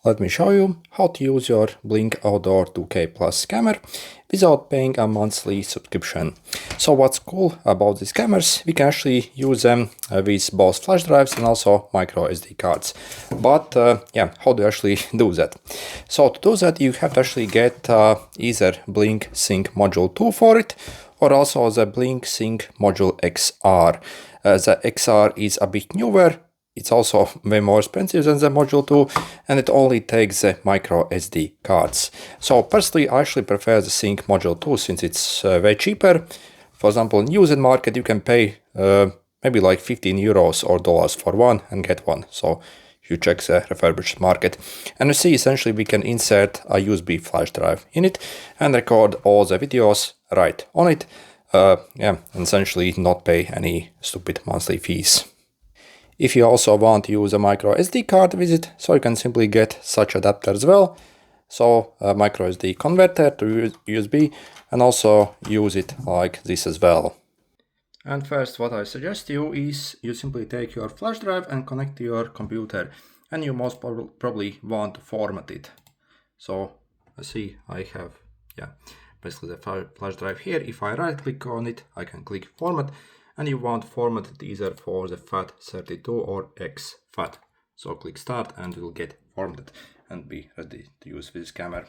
Let me show you how to use your Blink Outdoor 2K Plus camera without paying a monthly subscription. So what's cool about these cameras, we can actually use them with both flash drives and also micro SD cards. But yeah, how do you actually do that? So to do that, you have to actually get either Blink Sync Module 2 for it, or also the Blink Sync Module XR. The XR is a bit newer. It's also way more expensive than the Module 2, and it only takes the micro SD cards. So personally, I actually prefer the Sync Module 2 since it's way cheaper. For example, in used market, you can pay maybe like 15 euros or dollars for one and get one. So you check the refurbished market, and you see essentially we can insert a USB flash drive in it and record all the videos right on it. Yeah, and essentially not pay any stupid monthly fees. If you also want to use a micro SD card with it, so you can simply get such adapter as well. So a micro SD converter to USB, and also use it like this as well. And first, what I suggest you is you simply take your flash drive and connect to your computer, and you most probably want to format it. So I see I have, basically the flash drive here. If I right click on it, I can click format, and you want to format it either for the FAT32 or exFAT. So click start and it will get formatted and be ready to use this camera.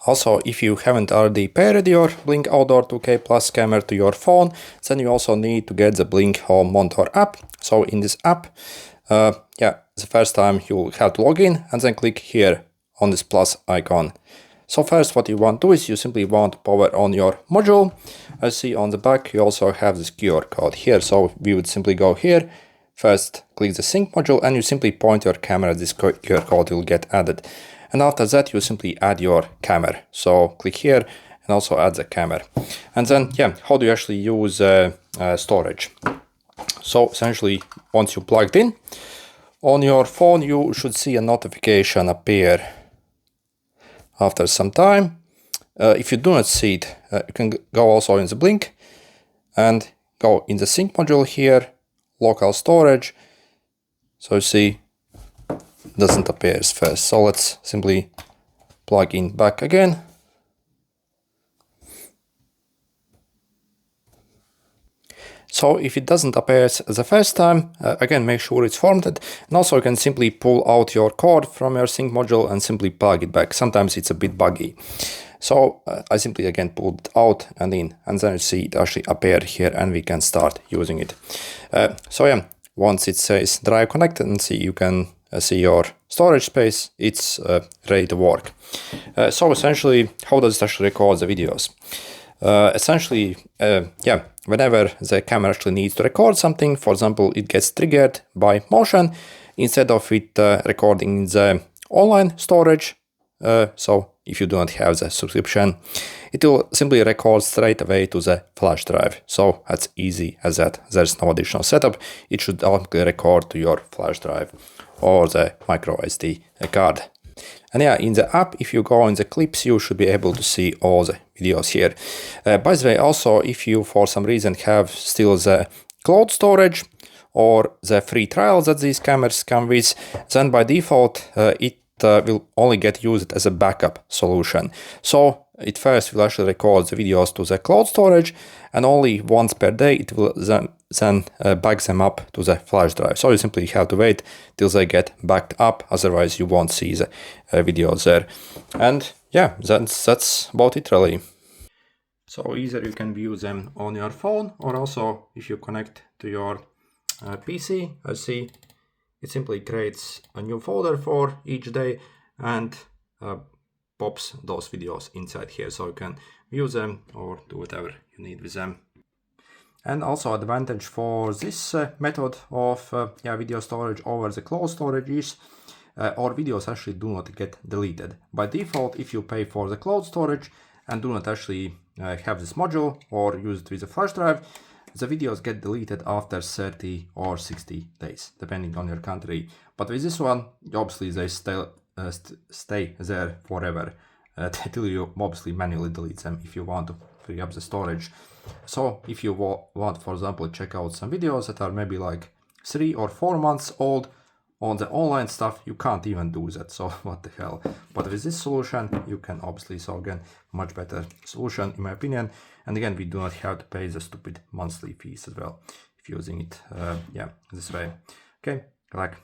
Also, if you haven't already paired your Blink Outdoor 2K Plus camera to your phone, then you also need to get the Blink Home Monitor app. So in this app, the first time you'll have to log in and then click here on this plus icon. So first what you want to do is you simply want to power on your module. As you see on the back, you also have this QR code here. So we would simply go here, first click the sync module, and you simply point your camera at this QR code will get added. And after that, you simply add your camera. So click here and also add the camera. And then, how do you actually use storage? So essentially, once you plugged in, on your phone, you should see a notification appear after some time. If you do not see it, you can go also in the Blink and go in the sync module here, local storage. So you see, it doesn't appear first. So let's simply plug in back again. So if it doesn't appear the first time, again, make sure it's formatted. And also you can simply pull out your cord from your sync module and simply plug it back. Sometimes it's a bit buggy. So I simply again pulled it out and in, and then you see it actually appeared here and we can start using it. Once it says drive connected, and see you can see your storage space, it's ready to work. So essentially, how does it actually record the videos? Whenever the camera actually needs to record something, for example, it gets triggered by motion, instead of it recording in the online storage, so if you do not have the subscription, it will simply record straight away to the flash drive. So that's easy as that. There's no additional setup. It should automatically record to your flash drive or the micro SD card. And in the app, if you go in the clips, you should be able to see all the videos here. By the way, also, if you for some reason have still the cloud storage or the free trial that these cameras come with, then by default, it will only get used as a backup solution. So it first will actually record the videos to the cloud storage, and only once per day it will then back them up to the flash drive. So you simply have to wait till they get backed up, otherwise you won't see the videos there. And that's about it really. So either you can view them on your phone, or also if you connect to your PC, I see it simply creates a new folder for each day and pops those videos inside here, so you can view them or do whatever you need with them. And also advantage for this method of video storage over the cloud storage is our videos actually do not get deleted. By default, if you pay for the cloud storage and do not actually have this module or use it with a flash drive, the videos get deleted after 30 or 60 days, depending on your country. But with this one, obviously they stay there forever till you obviously manually delete them if you want to free up the storage. So if you want, for example, check out some videos that are maybe like 3 or 4 months old on the online stuff, you can't even do that. So what the hell? But with this solution, you can obviously, so again, much better solution in my opinion. And again, we do not have to pay the stupid monthly fees as well if using it, yeah, this way. Okay, like